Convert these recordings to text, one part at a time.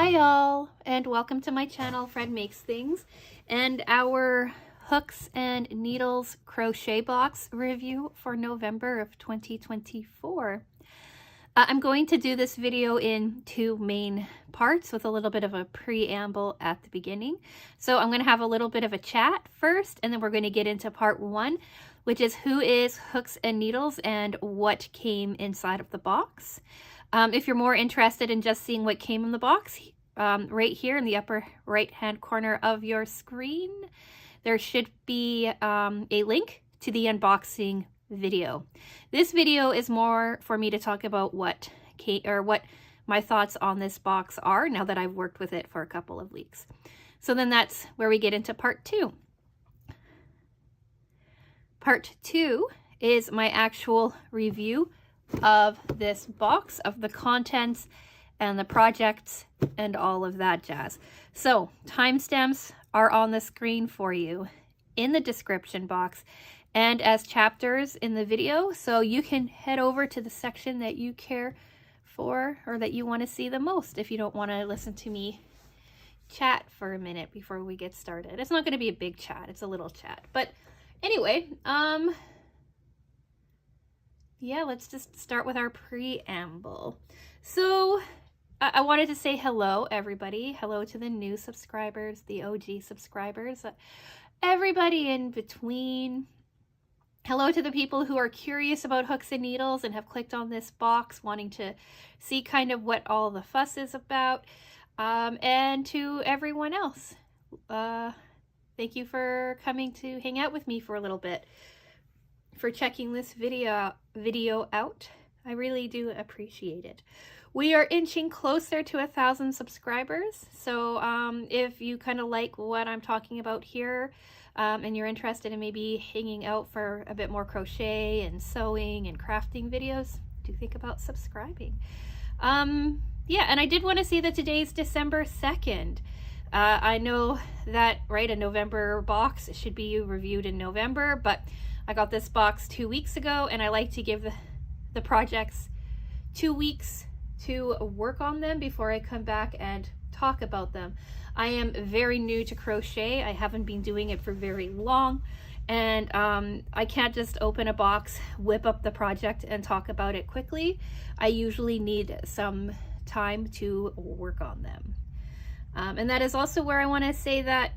Hi y'all, and welcome to my channel, Fred Makes Things, and our hooks and needles crochet box review for November of 2024. I'm going to do this video in two main parts with a little bit of a preamble at the beginning. So I'm going to have a little bit of a chat first, and then we're going to get into part one, which is who is Hooks and Needles and what came inside of the box. If you're more interested in just seeing what came in the box, right here in the upper right hand corner of your screen, there should be a link to the unboxing video. This video is more for me to talk about what my thoughts on this box are now that I've worked with it for a couple of weeks. So then that's where we get into part two. Part two is my actual review of this box, of the contents and the projects and all of that jazz. So timestamps are on the screen for you in the description box and as chapters in the video, so you can head over to the section that you care for or that you want to see the most if you don't want to listen to me chat for a minute before we get started. It's not going to be a big chat, it's a little chat. But anyway, yeah, let's just start with our preamble. So I wanted to say hello, everybody. Hello to the new subscribers, the OG subscribers, everybody in between. Hello to the people who are curious about hooks and needles and have clicked on this box wanting to see kind of what all the fuss is about. And to everyone else, thank you for coming to hang out with me for a little bit, for checking this video out. I really do appreciate it. We are inching closer to 1,000 subscribers, so if you kind of like what I'm talking about here and you're interested in maybe hanging out for a bit more crochet and sewing and crafting videos, do think about subscribing. Yeah, and I did want to say that today's December 2nd. I know that, right, a November box should be reviewed in November, but I got this box 2 weeks ago, and I like to give the projects 2 weeks to work on them before I come back and talk about them. I am very new to crochet. I haven't been doing it for very long, and I can't just open a box, whip up the project, and talk about it quickly. I usually need some time to work on them. And that is also where I want to say that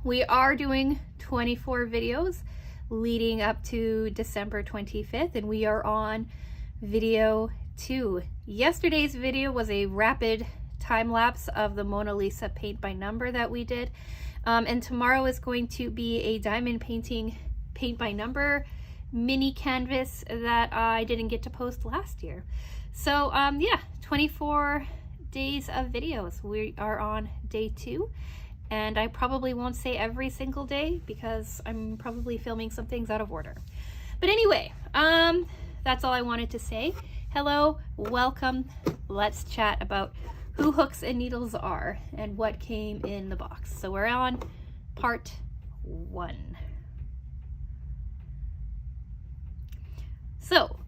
we are doing 24 videos leading up to December 25th, and we are on video 2. Yesterday's video was a rapid time lapse of the Mona Lisa paint by number that we did, and tomorrow is going to be a diamond painting paint by number mini canvas that I didn't get to post last year. So yeah, 24 days of videos. We are on day 2. And I probably won't say every single day because I'm probably filming some things out of order. But anyway, that's all I wanted to say. Hello, welcome. Let's chat about who hooks and needles are and what came in the box. So we're on part 1. So,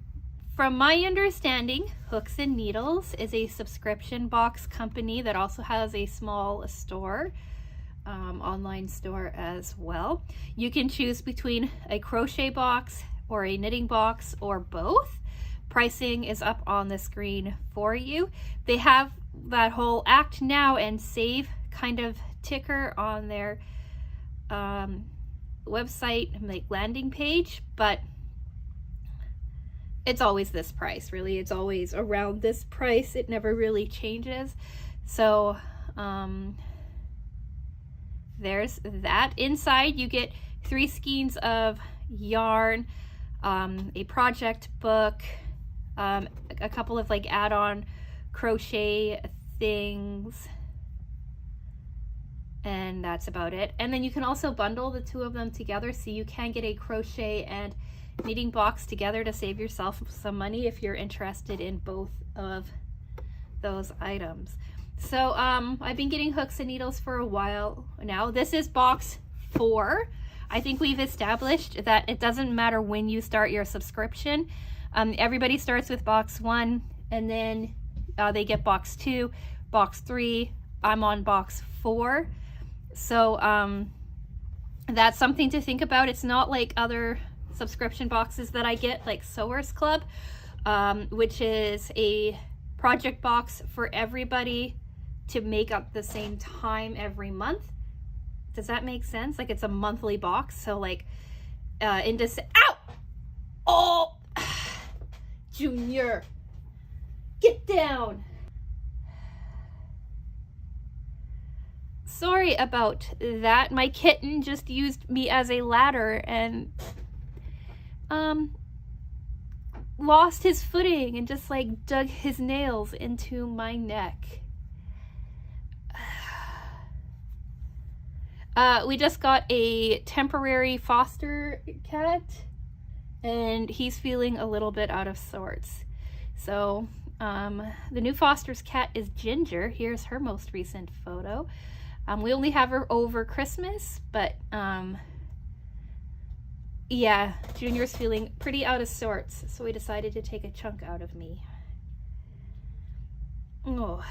from my understanding, Hooks and Needles is a subscription box company that also has a small store. Online store as well. You can choose between a crochet box or a knitting box or both. Pricing is up on the screen for you. They have that whole act now and save kind of ticker on their website, like landing page, but it's always this price, really. It's always around this price. It never really changes. So there's that. Inside you get 3 skeins of yarn, a project book, a couple of like add-on crochet things, and that's about it. And then you can also bundle the two of them together, so you can get a crochet and knitting box together to save yourself some money if you're interested in both of those items. So I've been getting hooks and needles for a while now. This is box 4. I think we've established that it doesn't matter when you start your subscription. Everybody starts with box 1, and then they get box 2 box 3. I'm on box 4. So that's something to think about. It's not like other subscription boxes that I get, like Sewers Club, which is a project box for everybody to make up the same time every month. Does that make sense? Like, it's a monthly box. So like in December, ow! Oh, Junior, get down. Sorry about that. My kitten just used me as a ladder and lost his footing and just like dug his nails into my neck. We just got a temporary foster cat and he's feeling a little bit out of sorts. So the new foster's cat is Ginger. Here's her most recent photo. We only have her over Christmas, but yeah, Junior's feeling pretty out of sorts, so we decided to take a chunk out of me. Oh,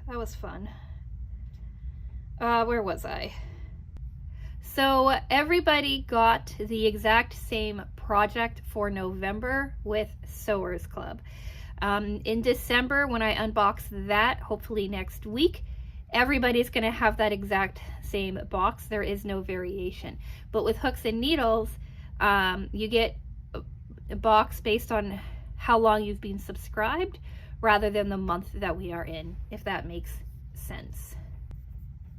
that was fun. Where was I? So everybody got the exact same project for November with Sewers Club. In December, when I unbox that, hopefully next week, everybody's going to have that exact same box. There is no variation. But with hooks and needles, you get a box based on how long you've been subscribed rather than the month that we are in, if that makes sense.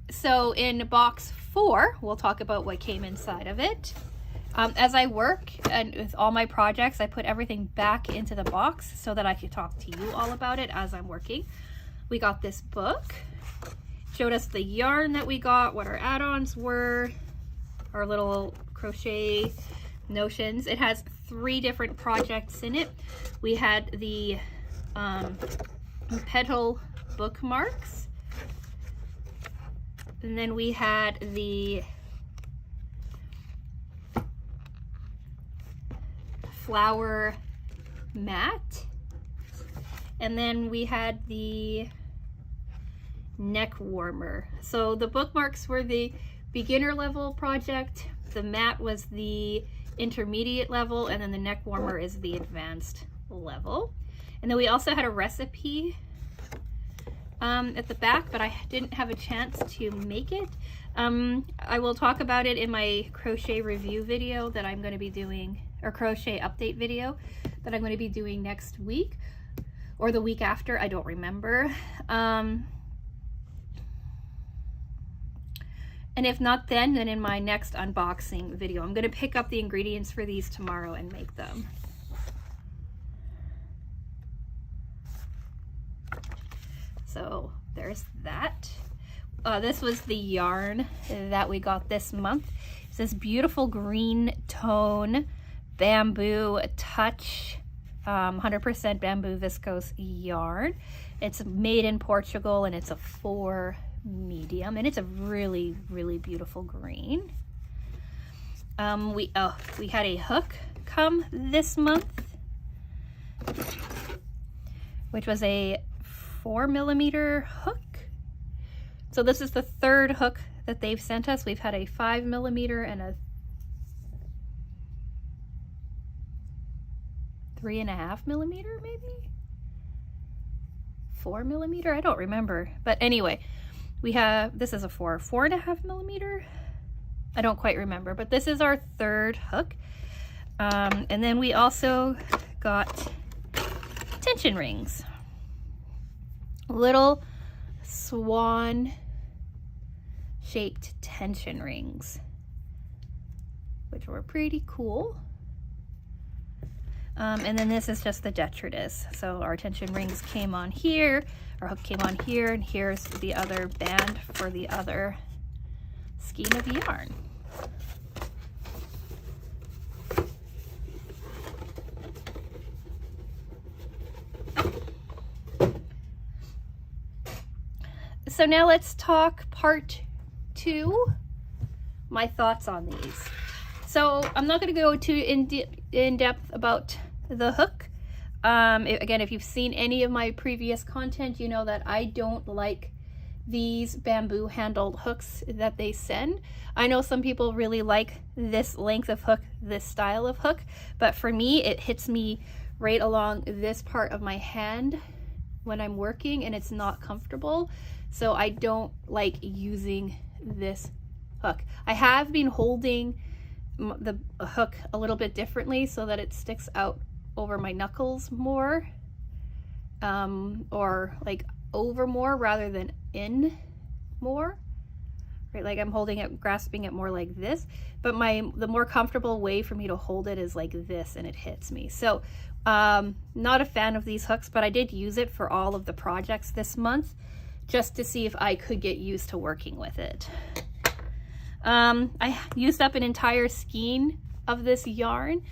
So in box 4, we'll talk about what came inside of it. As I work and with all my projects, I put everything back into the box so that I could talk to you all about it as I'm working. We got this book, showed us the yarn that we got, what our add-ons were, our little crochet notions. It has 3 different projects in it. We had the petal bookmarks, and then we had the flower mat, and then we had the neck warmer. So the bookmarks were the beginner level project, the mat was the intermediate level, and then the neck warmer is the advanced level. And then we also had a recipe at the back, but I didn't have a chance to make it. I will talk about it in my crochet review video that I'm going to be doing, or crochet update video that I'm going to be doing next week or the week after, I don't remember. And if not then in my next unboxing video. I'm going to pick up the ingredients for these tomorrow and make them. So there's that. This was the yarn that we got this month. It's this beautiful green tone bamboo touch, 100% bamboo viscose yarn. It's made in Portugal and it's a 4 medium, and it's a really, really beautiful green. We had a hook come this month, which was a 4mm hook. So this is the 3rd hook that they've sent us. We've had a 5mm and a 3.5mm, maybe 4mm. I don't remember, but anyway, we have, this is a 4.5mm. I don't quite remember, but this is our 3rd hook. And then we also got tension rings, little swan shaped tension rings, which were pretty cool. And then this is just the detritus. So our tension rings came on here, our hook came on here, and here's the other band for the other skein of yarn. So now let's talk part 2, my thoughts on these. So I'm not going to go too in depth about the hook. again, if you've seen any of my previous content, you know that I don't like these bamboo handled hooks that they send. I know some people really like this length of hook, this style of hook, but for me, it hits me right along this part of my hand when I'm working, and it's not comfortable. So I don't like using this hook. I have been holding the hook a little bit differently so that it sticks out over my knuckles more, or like over more rather than in more, right? Like I'm holding it, grasping it more like this, but the more comfortable way for me to hold it is like this, and it hits me. So not a fan of these hooks, but I did use it for all of the projects this month just to see if I could get used to working with it. I used up an entire skein of this yarn,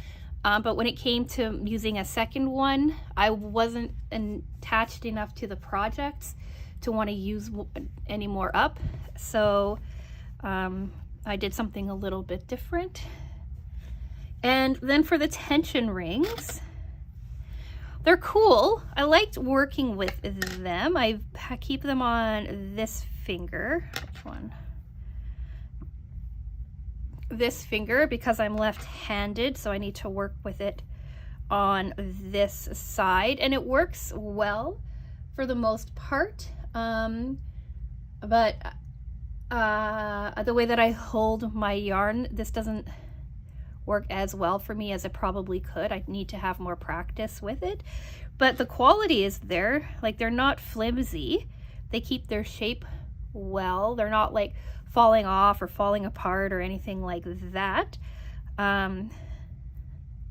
but when it came to using a second one, I wasn't attached enough to the projects to want to use any more up. So I did something a little bit different. And then for the tension rings, they're cool. I liked working with them. I keep them on this finger. Which one? This finger, because I'm left-handed, so I need to work with it on this side, and it works well for the most part, but the way that I hold my yarn, this doesn't work as well for me as it probably could. I need to have more practice with it, but the quality is there. Like, they're not flimsy, they keep their shape well, they're not like falling off or falling apart or anything like that.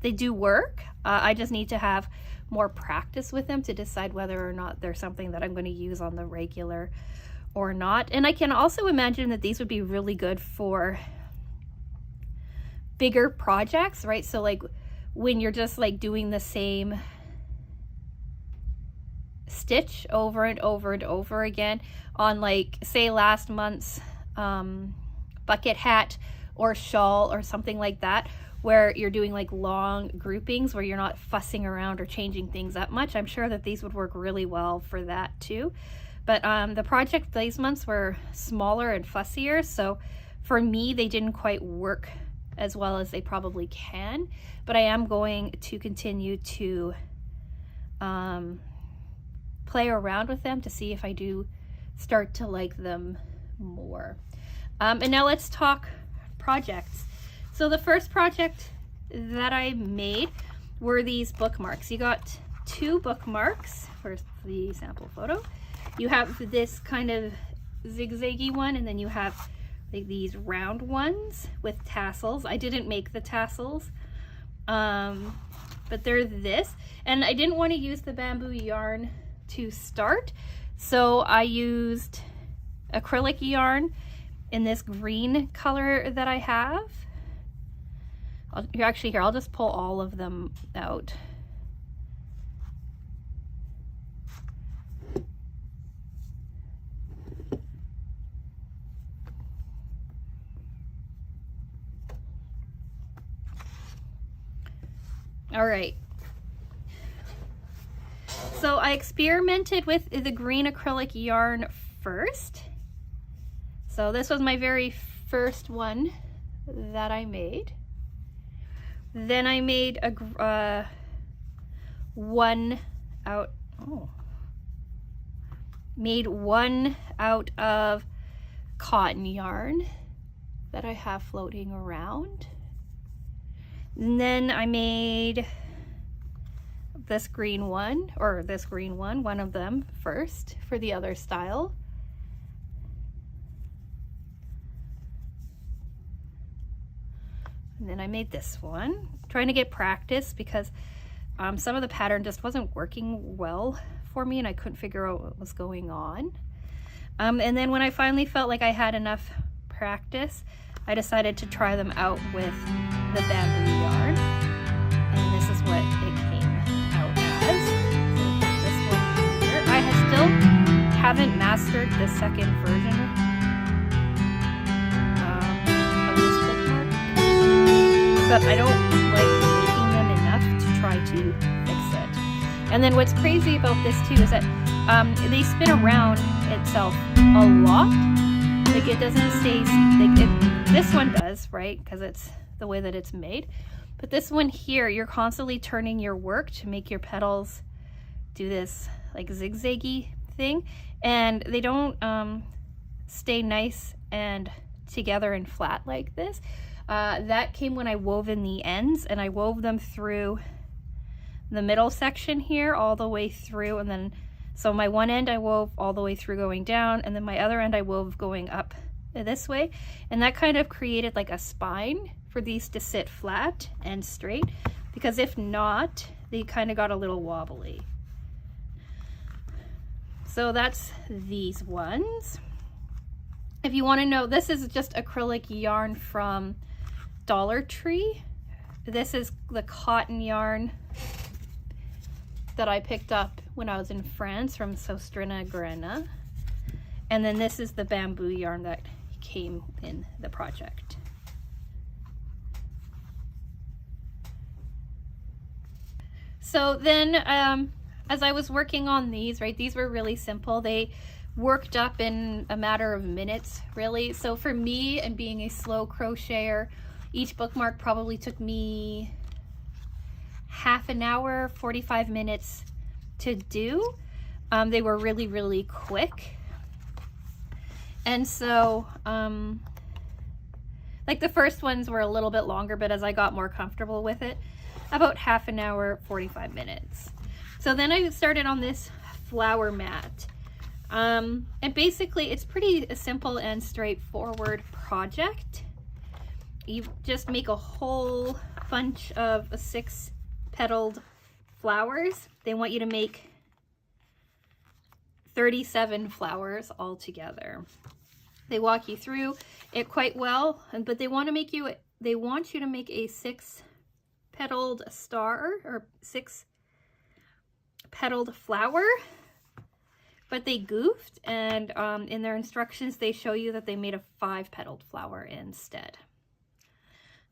They do work. I just need to have more practice with them to decide whether or not they're something that I'm going to use on the regular or not. And I can also imagine that these would be really good for bigger projects, right? So like when you're just like doing the same stitch over and over and over again on, like, say last month's bucket hat or shawl or something like that, where you're doing like long groupings where you're not fussing around or changing things that much. I'm sure that these would work really well for that too. But the project these months were smaller and fussier, so for me they didn't quite work as well as they probably can, but I am going to continue to play around with them to see if I do start to like them more. And now let's talk projects. So the first project that I made were these bookmarks. You got 2 bookmarks. Where's the sample photo? You have this kind of zigzaggy one, and then you have like these round ones with tassels. I didn't make the tassels, but they're this. And I didn't want to use the bamboo yarn to start, so I used acrylic yarn in this green color that I have. Actually, here, I'll just pull all of them out. All right. So I experimented with the green acrylic yarn first. So this was my very first one that I made. Then I made a one out of cotton yarn that I have floating around. And then I made this green one, one of them first for the other style. And then I made this one, trying to get practice because some of the pattern just wasn't working well for me and I couldn't figure out what was going on. And then when I finally felt like I had enough practice, I decided to try them out with the bamboo yarn. And this is what it came out as. So this one here. I still haven't mastered the second version of this bookmark, but I don't like making them enough to try to fix it. And then what's crazy about this too is that they spin around itself a lot. Like it doesn't stay, like this one does, right? Because it's the way that it's made. But this one here, you're constantly turning your work to make your petals do this like zigzaggy thing. And they don't stay nice and together and flat like this. That came when I wove in the ends, and I wove them through the middle section here all the way through, and then so my one end I wove all the way through going down, and then my other end I wove going up this way, and that kind of created like a spine for these to sit flat and straight, because if not, they kind of got a little wobbly. So that's these ones. If you want to know, this is just acrylic yarn from Dollar Tree. This is the cotton yarn that I picked up when I was in France from Sostrina Grena. And then this is the bamboo yarn that came in the project. So then as I was working on these, right, these were really simple. They worked up in a matter of minutes, really. So for me, and being a slow crocheter, each bookmark probably took me half an hour, 45 minutes to do. They were really, really quick. And so, like the first ones were a little bit longer, but as I got more comfortable with it, about half an hour, 45 minutes. So then I started on this flower mat. And basically it's pretty simple and straightforward project. You just make a whole bunch of 6 petaled flowers. They want you to make 37 flowers all together. They walk you through it quite well, but they want you to make a 6 petaled star or 6 petaled flower. But they goofed, and in their instructions they show you that they made a 5 petaled flower instead.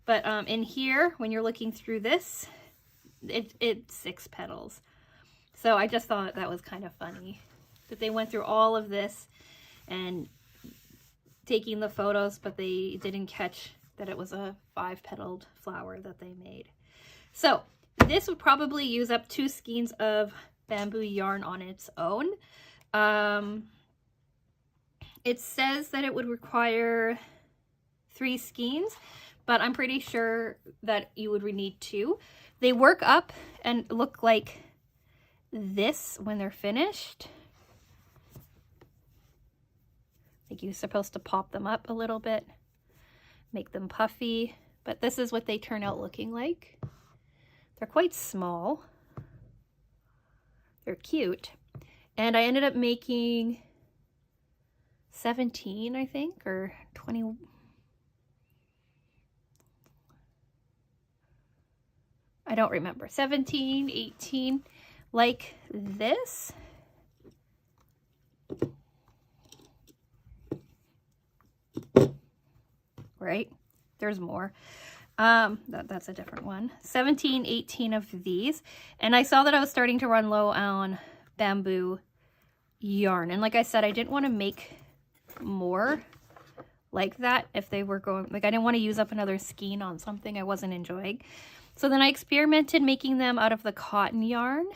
But in here, when you're looking through this, it's 6 petals. So I just thought that was kind of funny that they went through all of this and taking the photos, but they didn't catch that it was a 5 petaled flower that they made. So this would probably use up 2 skeins of bamboo yarn on its own. It says that it would require 3 skeins, but I'm pretty sure that you would need 2. They work up and look like this when they're finished. Like you're supposed to pop them up a little bit, make them puffy, but this is what they turn out looking like. They're quite small. They're cute. And I ended up making 17, I think, or 20. I don't remember. 17, 18, like this. Right? There's more. That's a different one. 17, 18 of these. And I saw that I was starting to run low on bamboo yarn. And like I said, I didn't want to make more like that if they were going, like I didn't want to use up another skein on something I wasn't enjoying. So then I experimented making them out of the cotton yarn.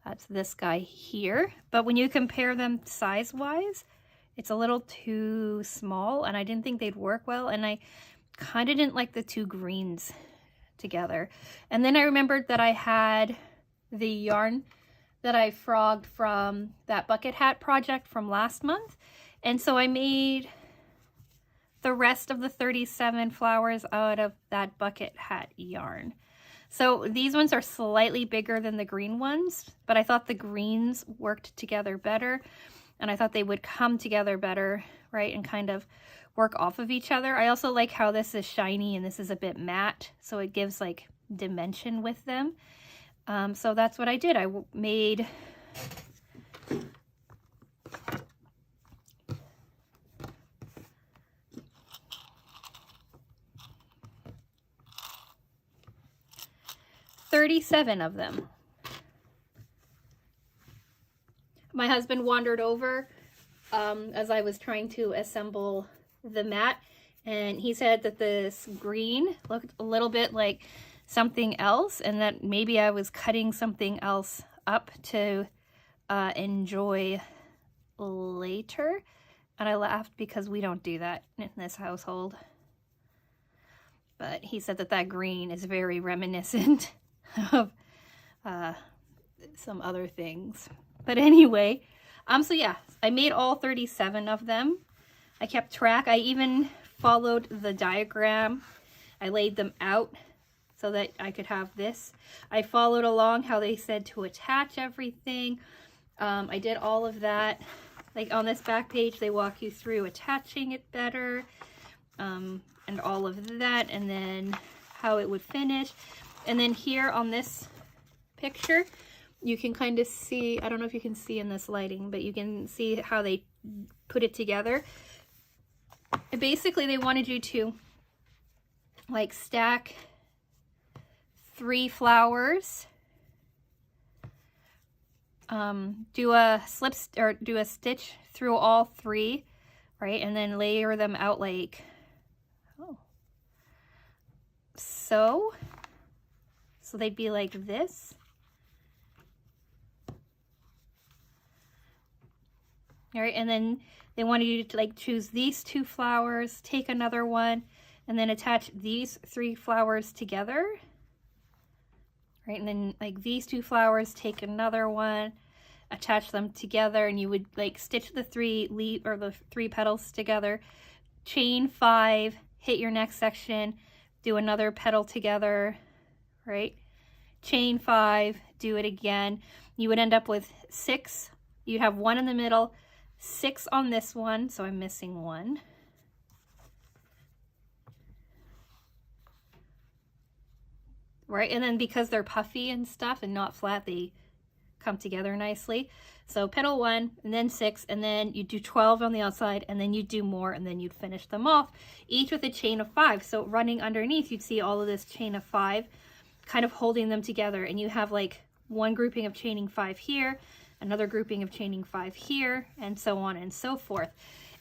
That's this guy here. But when you compare them size-wise, it's a little too small, and I didn't think they'd work well, and I kind of didn't like the 2 greens together. And then I remembered that I had the yarn that I frogged from that bucket hat project from last month, and so I made the rest of the 37 flowers out of that bucket hat yarn. So these ones are slightly bigger than the green ones, but I thought the greens worked together better, and I thought they would come together better, right, and kind of work off of each other. I also like how this is shiny and this is a bit matte, so it gives like dimension with them. So that's what I did. I made $37 of them. my husband wandered over as I was trying to assemble the mat, and he said that this green looked a little bit like something else, and that maybe I was cutting something else up to enjoy later. And I laughed because we don't do that in this household. But he said that that green is very reminiscent of some other things. But anyway, so yeah, I made all 37 of them. I kept track. I even followed the diagram. I laid them out so that I could have this. I followed along how they said to attach everything. I did all of that. Like on this back page, they walk you through attaching it better, and all of that, and then how it would finish. And then here on this picture, you can kind of see, I don't know if you can see in this lighting, but you can see how they put it together. And basically, they wanted you to like stack 3 flowers, do a do a stitch through all 3, right? And then layer them out like, so they'd be like this. All right, and then they wanted you to like choose these 2 flowers, take another one, and then attach these 3 flowers together. Right, and then like these 2 flowers, take another one, attach them together, and you would like stitch the 3 petals together, chain 5, hit your next section, do another petal together, right? Chain 5, do it again. You would end up with 6. You'd have 1 in the middle, 6 on this one, so I'm missing 1. Right, and then because they're puffy and stuff and not flat, they come together nicely. So petal 1, and then 6, and then you do 12 on the outside, and then you do more, and then you'd finish them off, each with a chain of 5. So running underneath, you'd see all of this chain of 5 kind of holding them together, and you have like one grouping of chaining 5 here, another grouping of chaining 5 here, and so on and so forth.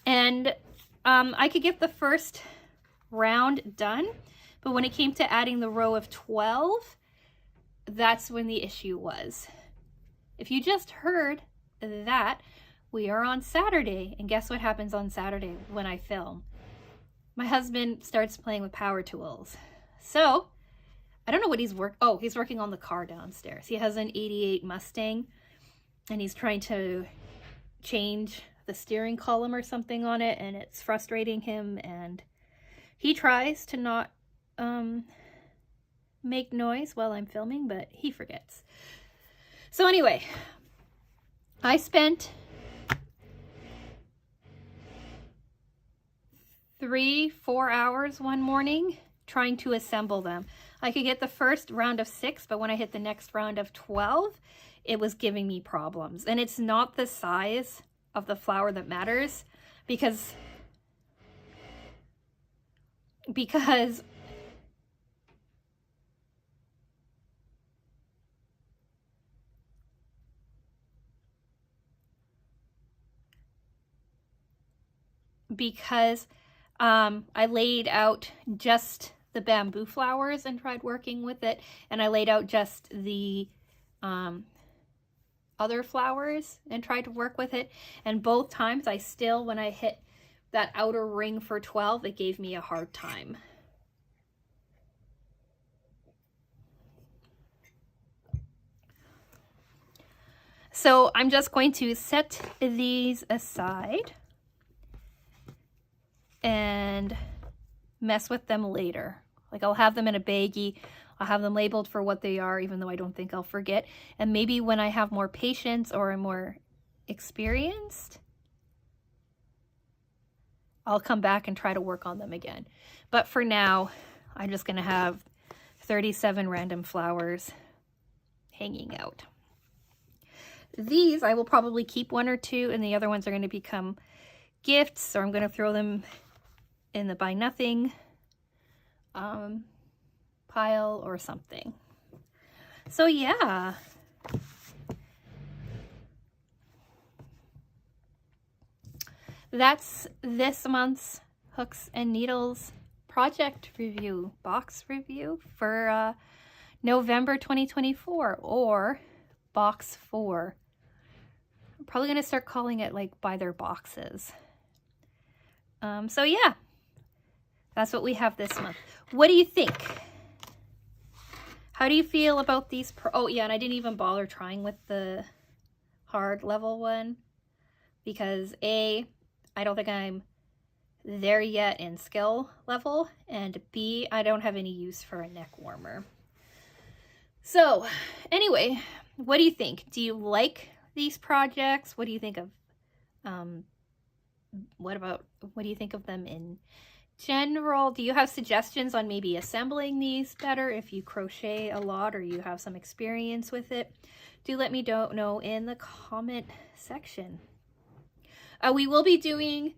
And I could get the first round done, but when it came to adding the row of 12, that's when the issue was. If you just heard that, we are on Saturday, and guess what happens on Saturday when I film? My husband starts playing with power tools. So, I don't know what he's working on the car downstairs. He has an 88 Mustang, and he's trying to change the steering column or something on it, and it's frustrating him, and he tries to not make noise while I'm filming, but he forgets. So anyway, I spent 3-4 hours one morning trying to assemble them. I could get the first round of 6, but when I hit the next round of 12, it was giving me problems. And it's not the size of the flower that matters, because I laid out just the bamboo flowers and tried working with it, and I laid out just the other flowers and tried to work with it, and both times I still, when I hit that outer ring for 12, it gave me a hard time. So I'm just going to set these aside and mess with them later. Like, I'll have them in a baggie. I'll have them labeled for what they are, even though I don't think I'll forget. And maybe when I have more patience or am more experienced, I'll come back and try to work on them again. But for now, I'm just going to have 37 random flowers hanging out. These, I will probably keep 1 or 2, and the other ones are going to become gifts, or I'm going to throw them in the buy nothing pile or something. So yeah. that's this month's Hooks and Needles project review, box review for November 2024, or box 4. I'm probably going to start calling it like by their boxes. So yeah, that's what we have this month. What do you think? How do you feel about these? Oh yeah, and I didn't even bother trying with the hard level one because A, I don't think I'm there yet in skill level, and B, I don't have any use for a neck warmer. So anyway, what do you think? Do you like these projects? What do you think of what do you think of them in general? Do you have suggestions on maybe assembling these better if you crochet a lot or you have some experience with it? Do let me know in the comment section. We will be doing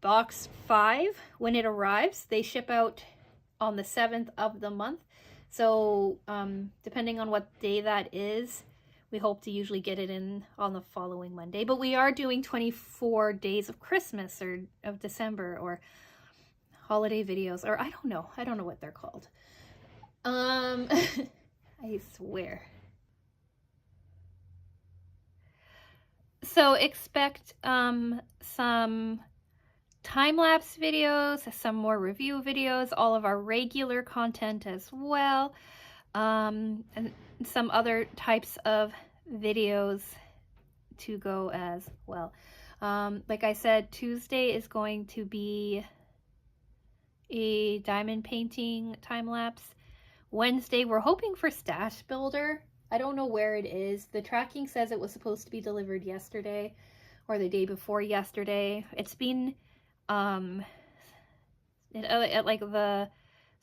box 5 when it arrives. They ship out on the 7th of the month. So depending on what day that is, we hope to usually get it in on the following Monday. But we are doing 24 days of Christmas or of December or holiday videos, or I don't know what they're called. I swear. So expect some time-lapse videos, some more review videos, all of our regular content as well, and some other types of videos to go as well. Like I said, Tuesday is going to be a diamond painting time-lapse. Wednesday, we're hoping for Stash Builder. I don't know where it is. The tracking says it was supposed to be delivered yesterday or the day before yesterday. It's been at like the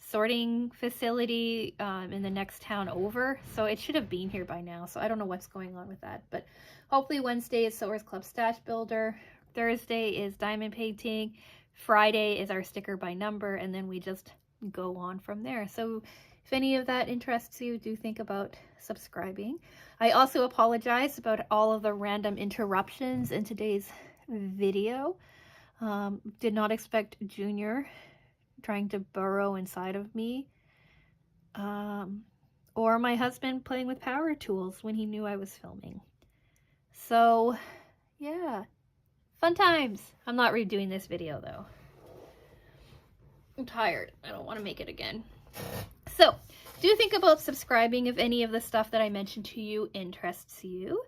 sorting facility in the next town over, so it should have been here by now. So I don't know what's going on with that, but hopefully Wednesday is Sewers Club Stash Builder, Thursday is diamond painting, Friday is our sticker by number, and then we just go on from there. So if any of that interests you, do think about subscribing. I also apologize about all of the random interruptions in today's video. Did not expect Junior trying to burrow inside of me, or my husband playing with power tools when he knew I was filming. So yeah, fun times. I'm not redoing this video though. I'm tired. I don't want to make it again. So do think about subscribing if any of the stuff that I mentioned to you interests you.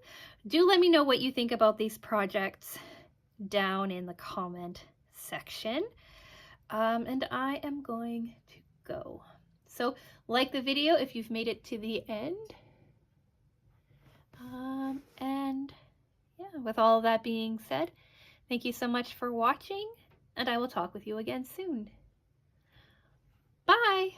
Do let me know what you think about these projects down in the comment section. And I am going to go. So like the video if you've made it to the end. And yeah, with all of that being said, thank you so much for watching, and I will talk with you again soon. Bye!